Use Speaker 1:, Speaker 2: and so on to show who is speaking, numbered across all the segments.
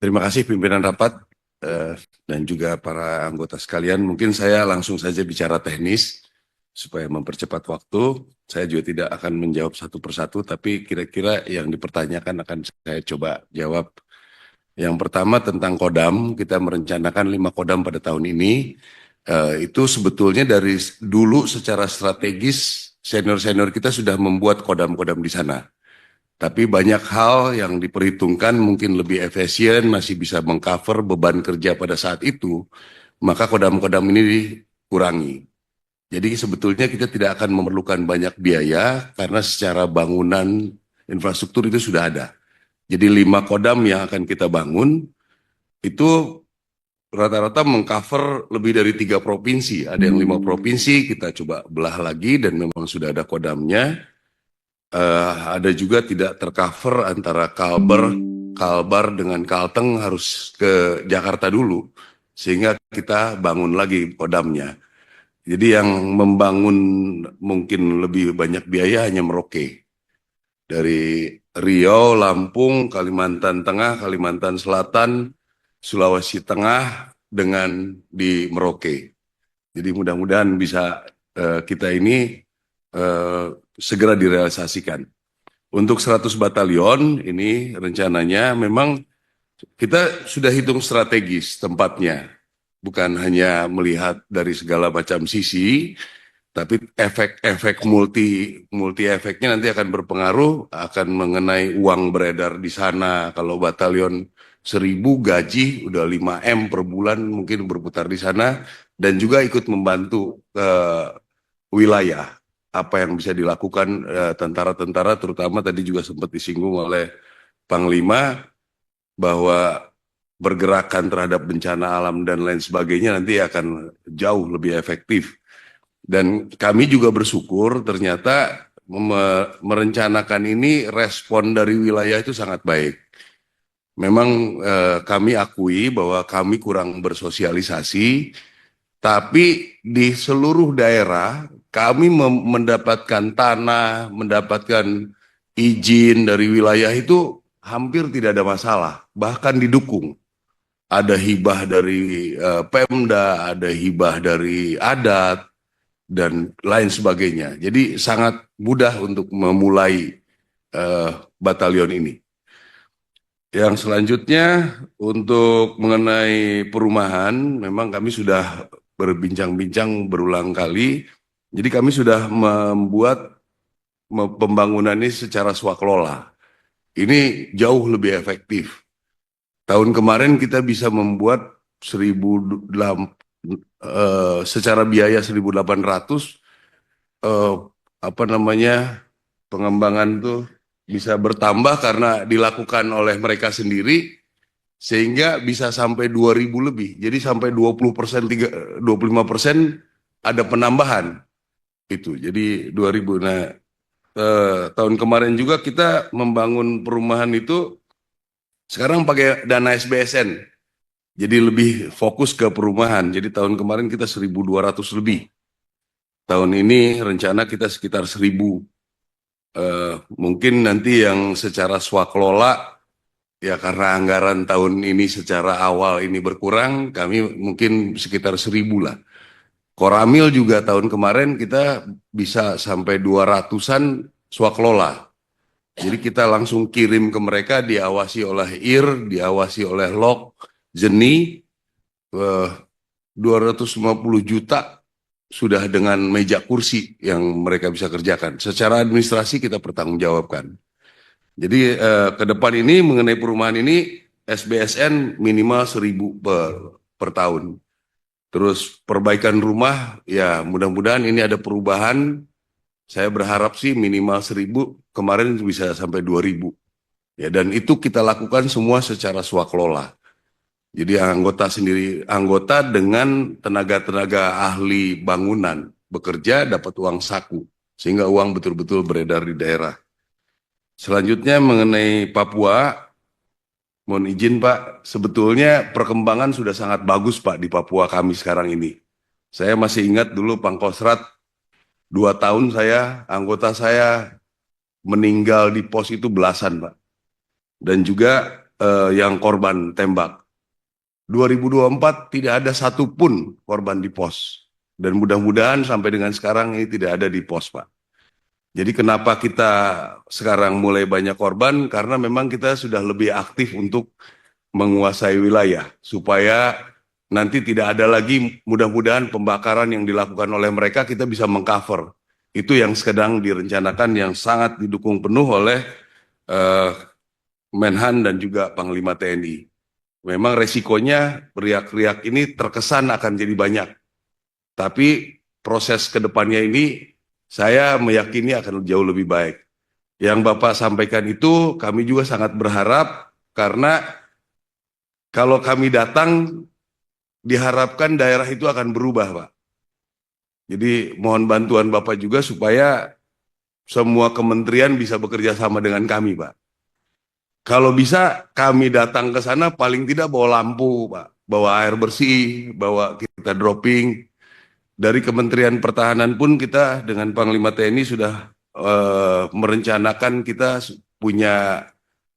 Speaker 1: Terima kasih pimpinan rapat dan juga para anggota sekalian. Mungkin saya langsung saja bicara teknis supaya mempercepat waktu. Saya juga tidak akan menjawab satu persatu, tapi kira-kira yang dipertanyakan akan saya coba jawab. Yang pertama tentang kodam, kita merencanakan 5 kodam pada tahun ini. Itu sebetulnya dari dulu secara strategis senior-senior kita sudah membuat kodam-kodam di sana. Tapi banyak hal yang diperhitungkan mungkin lebih efisien, masih bisa mengcover beban kerja pada saat itu, maka kodam-kodam ini dikurangi. Jadi sebetulnya kita tidak akan memerlukan banyak biaya karena secara bangunan infrastruktur itu sudah ada. Jadi 5 kodam yang akan kita bangun itu rata-rata mengcover lebih dari 3 provinsi. Ada yang 5 provinsi, kita coba belah lagi dan memang sudah ada kodamnya. Ada juga tidak tercover antara Kalbar dengan Kalteng harus ke Jakarta dulu, sehingga kita bangun lagi kodamnya. Jadi yang membangun mungkin lebih banyak biaya hanya Merauke. Dari Riau, Lampung, Kalimantan Tengah, Kalimantan Selatan, Sulawesi Tengah dengan di Merauke. Jadi mudah-mudahan bisa kita ini segera direalisasikan. Untuk 100 batalion ini rencananya memang kita sudah hitung strategis tempatnya. Bukan hanya melihat dari segala macam sisi, tapi efek-efek multi efeknya nanti akan berpengaruh, akan mengenai uang beredar di sana. Kalau batalion 1000 gaji udah 5M per bulan mungkin berputar di sana, dan juga ikut membantu wilayah apa yang bisa dilakukan tentara-tentara, terutama tadi juga sempat disinggung oleh Panglima bahwa pergerakan terhadap bencana alam dan lain sebagainya nanti akan jauh lebih efektif. Dan kami juga bersyukur ternyata merencanakan ini respon dari wilayah itu sangat baik. Memang kami akui bahwa kami kurang bersosialisasi, tapi di seluruh daerah kami mendapatkan tanah, mendapatkan izin dari wilayah itu hampir tidak ada masalah, bahkan didukung. Ada hibah dari Pemda, ada hibah dari adat, dan lain sebagainya. Jadi sangat mudah untuk memulai batalion ini. Yang selanjutnya untuk mengenai perumahan, memang kami sudah berbincang-bincang berulang kali. Jadi kami sudah membuat pembangunan ini secara swakelola. Ini jauh lebih efektif. Tahun kemarin kita bisa membuat 1.008 secara biaya 1.800 apa namanya pengembangan tuh bisa bertambah karena dilakukan oleh mereka sendiri sehingga bisa sampai 2.000 lebih. Jadi sampai 20%, 25% ada penambahan itu. Jadi 2.000. Nah, tahun kemarin juga kita membangun perumahan itu sekarang pakai dana SBSN. Jadi lebih fokus ke perumahan. Jadi tahun kemarin kita 1.200 lebih. Tahun ini rencana kita sekitar 1.000. Mungkin nanti yang secara swakelola, ya karena anggaran tahun ini secara awal ini berkurang, kami mungkin sekitar 1.000 lah. Koramil juga tahun kemarin kita bisa sampai 200-an swakelola. Jadi kita langsung kirim ke mereka, diawasi oleh IR, diawasi oleh LOK, Jeni, 250 juta sudah dengan meja kursi yang mereka bisa kerjakan. Secara administrasi kita pertanggungjawabkan. Jadi ke depan ini mengenai perumahan ini SBSN minimal 1.000 per tahun. Terus perbaikan rumah, ya mudah-mudahan ini ada perubahan. Saya berharap sih minimal 1.000, kemarin bisa sampai 2.000. Ya, dan itu kita lakukan semua secara swakelola. Jadi anggota dengan tenaga-tenaga ahli bangunan bekerja dapat uang saku, sehingga uang betul-betul beredar di daerah. Selanjutnya mengenai Papua, mohon izin Pak, sebetulnya perkembangan sudah sangat bagus Pak di Papua kami sekarang ini. Saya masih ingat dulu Pangkostrat, 2 tahun anggota saya meninggal di pos itu belasan, Pak. Dan juga yang korban tembak. 2024 tidak ada satupun korban di pos. Dan mudah-mudahan sampai dengan sekarang ini tidak ada di pos, Pak. Jadi kenapa kita sekarang mulai banyak korban? Karena memang kita sudah lebih aktif untuk menguasai wilayah. Supaya nanti tidak ada lagi mudah-mudahan pembakaran yang dilakukan oleh mereka kita bisa mengcover. Itu yang sedang direncanakan yang sangat didukung penuh oleh eh, Menhan dan juga Panglima TNI. Memang resikonya riak-riak ini terkesan akan jadi banyak. Tapi proses kedepannya ini saya meyakini akan jauh lebih baik. Yang Bapak sampaikan itu kami juga sangat berharap karena kalau kami datang diharapkan daerah itu akan berubah, Pak. Jadi mohon bantuan Bapak juga supaya semua kementerian bisa bekerja sama dengan kami, Pak. Kalau bisa kami datang ke sana paling tidak bawa lampu, Pak. Bawa air bersih, bawa kita dropping. Dari Kementerian Pertahanan pun kita dengan Panglima TNI sudah merencanakan kita punya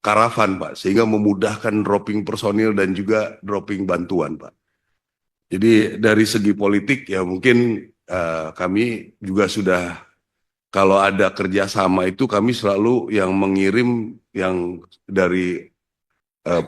Speaker 1: karavan, Pak. Sehingga memudahkan dropping personil dan juga dropping bantuan, Pak. Jadi dari segi politik ya mungkin kami juga sudah kalau ada kerjasama itu kami selalu yang mengirim yang dari eh,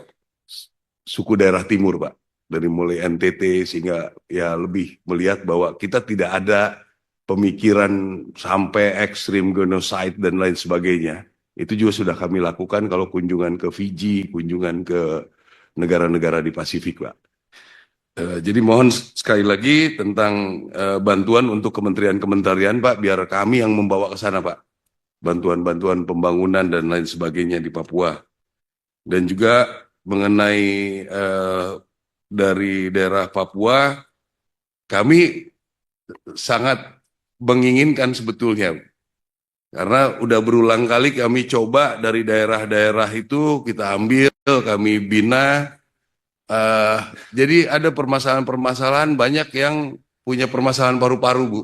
Speaker 1: suku daerah timur, Pak. Dari mulai NTT sehingga ya lebih melihat bahwa kita tidak ada pemikiran sampai ekstrim genocide dan lain sebagainya. Itu juga sudah kami lakukan kalau kunjungan ke Fiji, kunjungan ke negara-negara di Pasifik, Pak. Jadi mohon sekali lagi tentang bantuan untuk kementerian-kementerian, Pak, biar kami yang membawa ke sana, Pak. Bantuan-bantuan pembangunan dan lain sebagainya di Papua. Dan juga mengenai dari daerah Papua, kami sangat menginginkan sebetulnya. Karena udah berulang kali kami coba dari daerah-daerah itu kita ambil, kami bina. Jadi ada permasalahan-permasalahan banyak yang punya permasalahan paru-paru, Bu.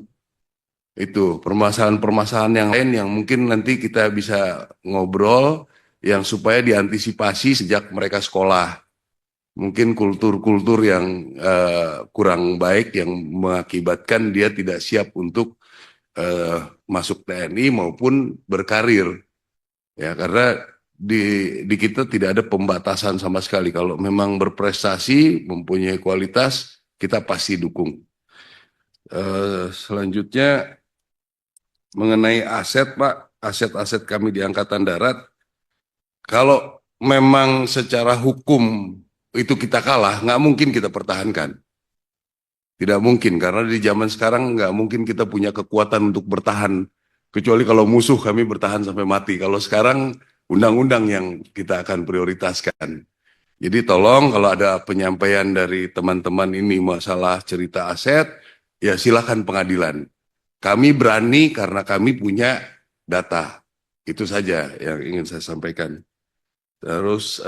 Speaker 1: Itu permasalahan-permasalahan yang lain yang mungkin nanti kita bisa ngobrol yang supaya diantisipasi sejak mereka sekolah. Mungkin kultur-kultur yang kurang baik yang mengakibatkan dia tidak siap untuk masuk TNI maupun berkarir. Ya, karena di kita tidak ada pembatasan sama sekali. Kalau memang berprestasi, mempunyai kualitas, kita pasti dukung. Selanjutnya mengenai aset, Pak, aset-aset kami di Angkatan Darat, kalau memang secara hukum itu kita kalah, nggak mungkin kita pertahankan. Tidak mungkin, karena di zaman sekarang nggak mungkin kita punya kekuatan untuk bertahan. Kecuali kalau musuh kami bertahan sampai mati. Kalau sekarang undang-undang yang kita akan prioritaskan. Jadi tolong kalau ada penyampaian dari teman-teman ini masalah cerita aset, ya silakan pengadilan. Kami berani karena kami punya data. Itu saja yang ingin saya sampaikan. Terus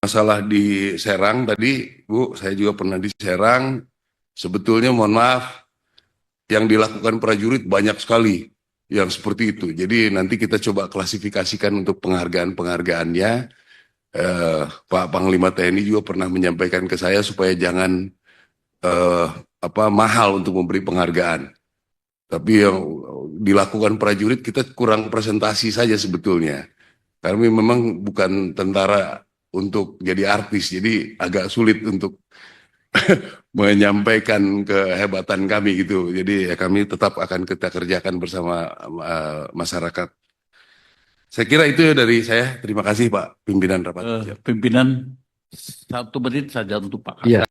Speaker 1: masalah di Serang tadi, Bu, saya juga pernah di Serang. Sebetulnya mohon maaf, yang dilakukan prajurit banyak sekali yang seperti itu. Jadi nanti kita coba klasifikasikan untuk penghargaan-penghargaannya. Pak Panglima TNI juga pernah menyampaikan ke saya supaya jangan mahal untuk memberi penghargaan. Tapi yang dilakukan prajurit kita kurang presentasi saja sebetulnya. Kami memang bukan tentara untuk jadi artis, jadi agak sulit untuk menyampaikan kehebatan kami gitu. Jadi ya kami tetap akan kita kerjakan bersama masyarakat. Saya kira itu dari saya. Terima kasih Pak Pimpinan Rapat.
Speaker 2: Pimpinan 1 menit saja untuk Pak.
Speaker 3: Iya.